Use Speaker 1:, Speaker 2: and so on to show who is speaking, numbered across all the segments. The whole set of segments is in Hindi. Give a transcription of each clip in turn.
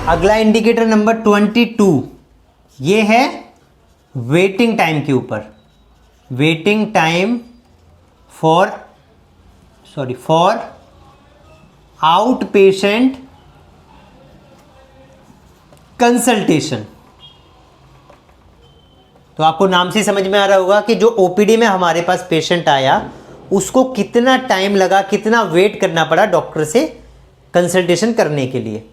Speaker 1: अगला इंडिकेटर नंबर 22, ये है वेटिंग टाइम के ऊपर। Waiting time for out patient consultation. तो आपको नाम से समझ में आ रहा होगा कि जो ओपीडी में हमारे पास पेशेंट आया उसको कितना टाइम लगा, कितना वेट करना पड़ा डॉक्टर से कंसल्टेशन करने के लिए,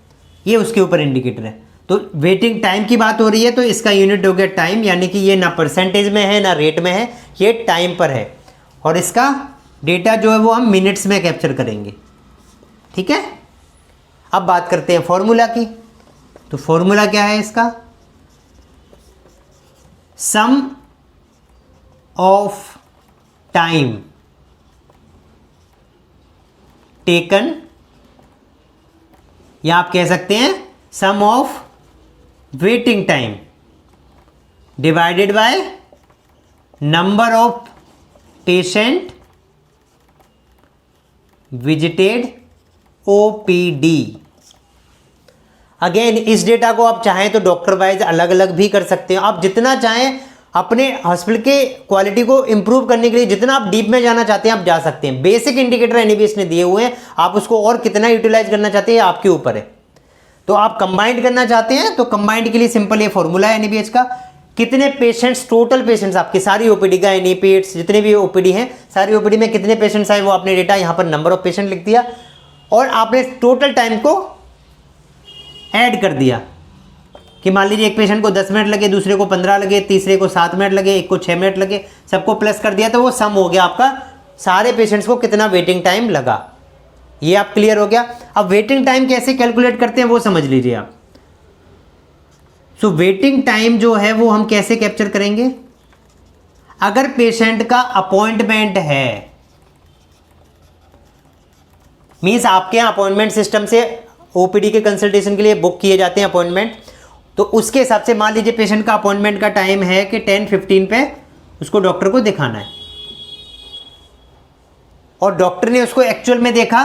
Speaker 1: ये उसके ऊपर इंडिकेटर है। तो वेटिंग टाइम की बात हो रही है तो इसका यूनिट हो गया टाइम, यानी कि ये ना परसेंटेज में है ना रेट में है, ये टाइम पर है। और इसका डेटा जो है वो हम मिनट्स में कैप्चर करेंगे। ठीक है, अब बात करते हैं फॉर्मूला की। तो फॉर्मूला क्या है इसका? सम ऑफ टाइम टेकन, या आप कह सकते हैं sum of waiting time divided by number of patient visited OPD. Again इस डेटा को आप चाहें तो डॉक्टर वाइज अलग अलग भी कर सकते हैं। आप जितना चाहें अपने हॉस्पिटल के क्वालिटी को इंप्रूव करने के लिए जितना आप डीप में जाना चाहते हैं आप जा सकते हैं। बेसिक इंडिकेटर एनएबीएच ने दिए हुए हैं, आप उसको और कितना यूटिलाइज करना चाहते हैं आपके ऊपर है। तो आप कंबाइंड करना चाहते हैं तो कंबाइंड के लिए सिंपल ये फॉर्मूला है एनएबीएच का। कितने पेशेंट्स, टोटल पेशेंट्स आपकी सारी ओपीडी का एनईपीएट्स जितने भी ओपीडी हैं, सारी ओपीडी में कितने पेशेंट्स आए वो आपने डेटा यहाँ पर नंबर ऑफ पेशेंट लिख दिया और आपने टोटल टाइम को ऐड कर दिया कि मान लीजिए एक पेशेंट को 10 मिनट लगे, दूसरे को 15 लगे, तीसरे को 7 मिनट लगे, एक को 6 मिनट लगे, सबको प्लस कर दिया तो वो सम हो गया आपका सारे पेशेंट्स को कितना वेटिंग टाइम लगा। ये आप क्लियर हो गया। अब वेटिंग टाइम कैसे कैलकुलेट करते हैं वो समझ लीजिए आप। सो वेटिंग टाइम जो है वो हम कैसे कैप्चर करेंगे? अगर पेशेंट का अपॉइंटमेंट है, मीन्स आपके यहाँ अपॉइंटमेंट सिस्टम से ओपीडी के कंसल्टेशन के लिए बुक किए जाते हैं अपॉइंटमेंट, तो उसके हिसाब से मान लीजिए पेशेंट का अपॉइंटमेंट का टाइम है कि 10:15 पे उसको डॉक्टर को दिखाना है और डॉक्टर ने उसको एक्चुअल में देखा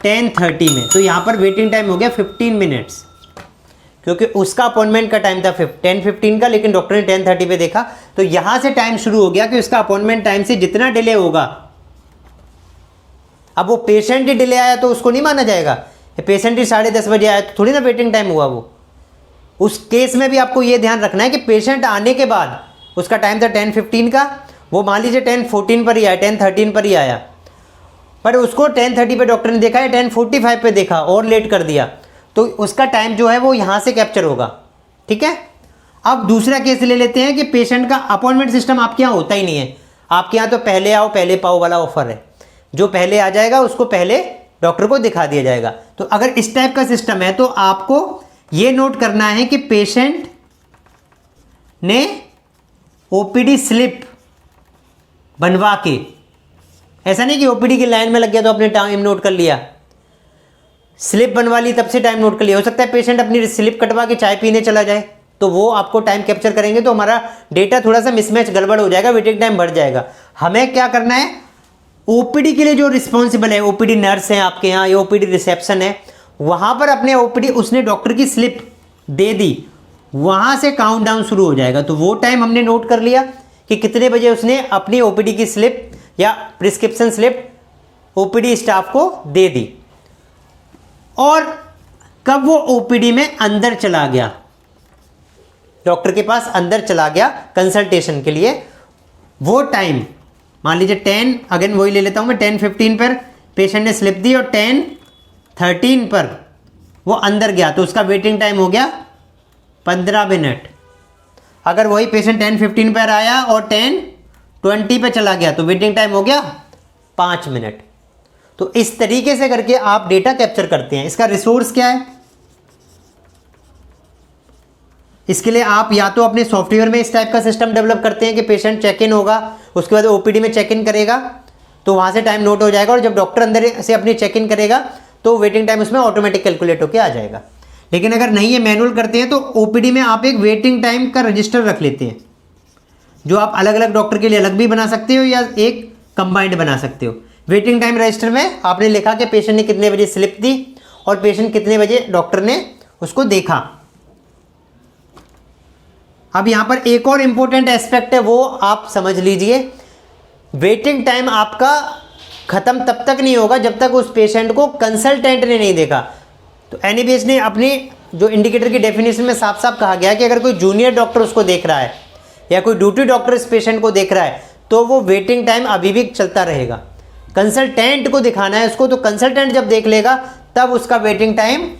Speaker 1: 10:30 में, तो यहां पर वेटिंग टाइम हो गया 15 मिनट्स, क्योंकि उसका अपॉइंटमेंट का टाइम था 10:15 का, लेकिन डॉक्टर ने 10:30 पे देखा। तो यहां से टाइम शुरू हो गया कि उसका अपॉइंटमेंट टाइम से जितना डिले होगा, अब वो पेशेंट ही डिले आया तो उसको नहीं माना जाएगा। पेशेंट ही 10:30 बजे आया तो थोड़ी ना वेटिंग टाइम हुआ वो। उस केस में भी आपको ये ध्यान रखना है कि पेशेंट आने के बाद उसका टाइम था 10:15 का, वो मान लीजिए 10:14 पर ही आया, 10:13 पर ही आया, पर उसको 10:30 पे डॉक्टर ने देखा है, 10:45 पे देखा और लेट कर दिया, तो उसका टाइम जो है वो यहाँ से कैप्चर होगा। ठीक है, अब दूसरा केस ले लेते हैं कि पेशेंट का अपॉइंटमेंट सिस्टम आपके यहाँ होता ही नहीं है। आपके यहाँ तो पहले आओ पहले पाओ वाला ऑफर है, जो पहले आ जाएगा उसको पहले डॉक्टर को दिखा दिया जाएगा। तो अगर इस टाइप का सिस्टम है तो आपको ये नोट करना है कि पेशेंट ने ओपीडी स्लिप बनवा के, ऐसा नहीं कि ओपीडी की लाइन में लग गया तो अपने टाइम नोट कर लिया, स्लिप बनवा ली तब से टाइम नोट कर लिया। हो सकता है पेशेंट अपनी स्लिप कटवा के चाय पीने चला जाए, तो वो आपको टाइम कैप्चर करेंगे तो हमारा डेटा थोड़ा सा मिसमैच गड़बड़ हो जाएगा, वेटिंग टाइम बढ़ जाएगा। हमें क्या करना है, ओपीडी के लिए जो रिस्पॉन्सिबल है, ओपीडी नर्स है आपके यहाँ, ये ओपीडी रिसेप्शन है, वहां पर अपने ओपीडी उसने डॉक्टर की स्लिप दे दी, वहां से काउंट डाउन शुरू हो जाएगा। तो वो टाइम हमने नोट कर लिया कि कितने बजे उसने अपनी ओपीडी की स्लिप या प्रिस्क्रिप्शन स्लिप ओपीडी स्टाफ को दे दी और कब वो ओपीडी में अंदर चला गया, डॉक्टर के पास अंदर चला गया कंसल्टेशन के लिए। वो टाइम मान लीजिए 10, अगेन वही ले लेता हूं मैं, 10:15 पर पेशेंट ने स्लिप दी और 10:13 पर वो अंदर गया, तो उसका वेटिंग टाइम हो गया 15 मिनट। अगर वही पेशेंट 10:15 पर आया और 10:20 पे चला गया तो वेटिंग टाइम हो गया 5 मिनट। तो इस तरीके से करके आप डेटा कैप्चर करते हैं। इसका रिसोर्स क्या है? इसके लिए आप या तो अपने सॉफ्टवेयर में इस टाइप का सिस्टम डेवलप करते हैं कि पेशेंट चेक इन होगा, उसके बाद ओपीडी में चेक इन करेगा तो वहाँ से टाइम नोट हो जाएगा, और जब डॉक्टर अंदर से अपनी चेक इन करेगा तो वेटिंग टाइम उसमें ऑटोमेटिक कैलकुलेट होकर आ जाएगा। लेकिन अगर नहीं ये मैनुअल करते हैं तो ओपीडी में आप एक वेटिंग टाइम का रजिस्टर रख लेते हैं, जो आप अलग अलग डॉक्टर के लिए अलग भी बना सकते हो या एक कंबाइंड बना सकते हो। वेटिंग टाइम रजिस्टर में आपने लिखा कि पेशेंट ने कितने बजे स्लिप दी और पेशेंट कितने बजे डॉक्टर ने उसको देखा। अब यहां पर एक और इंपॉर्टेंट एस्पेक्ट है, वो आप समझ लीजिए। वेटिंग टाइम आपका खत्म तब तक नहीं होगा जब तक उस पेशेंट को कंसल्टेंट ने नहीं देखा। तो एनएबीएच ने अपनी जो इंडिकेटर की डेफिनेशन में साफ साफ कहा गया कि अगर कोई जूनियर डॉक्टर उसको देख रहा है या कोई ड्यूटी डॉक्टर इस पेशेंट को देख रहा है तो वो वेटिंग टाइम अभी भी चलता रहेगा। कंसल्टेंट को दिखाना है उसको, तो कंसल्टेंट जब देख लेगा तब उसका वेटिंग टाइम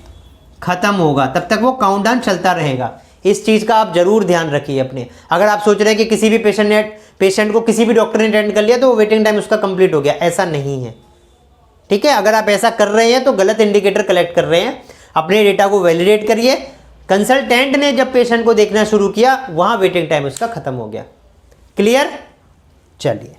Speaker 1: खत्म होगा, तब तक वो काउंटडाउन चलता रहेगा। इस चीज़ का आप जरूर ध्यान रखिए अपने। अगर आप सोच रहे हैं कि किसी भी पेशेंट को किसी भी डॉक्टर ने अटेंड कर लिया तो वो वेटिंग टाइम उसका कंप्लीट हो गया, ऐसा नहीं है। ठीक है, अगर आप ऐसा कर रहे हैं तो गलत इंडिकेटर कलेक्ट कर रहे हैं। अपने डेटा को वैलिडेट करिए। कंसल्टेंट ने जब पेशेंट को देखना शुरू किया वहां वेटिंग टाइम उसका खत्म हो गया। क्लियर? चलिए।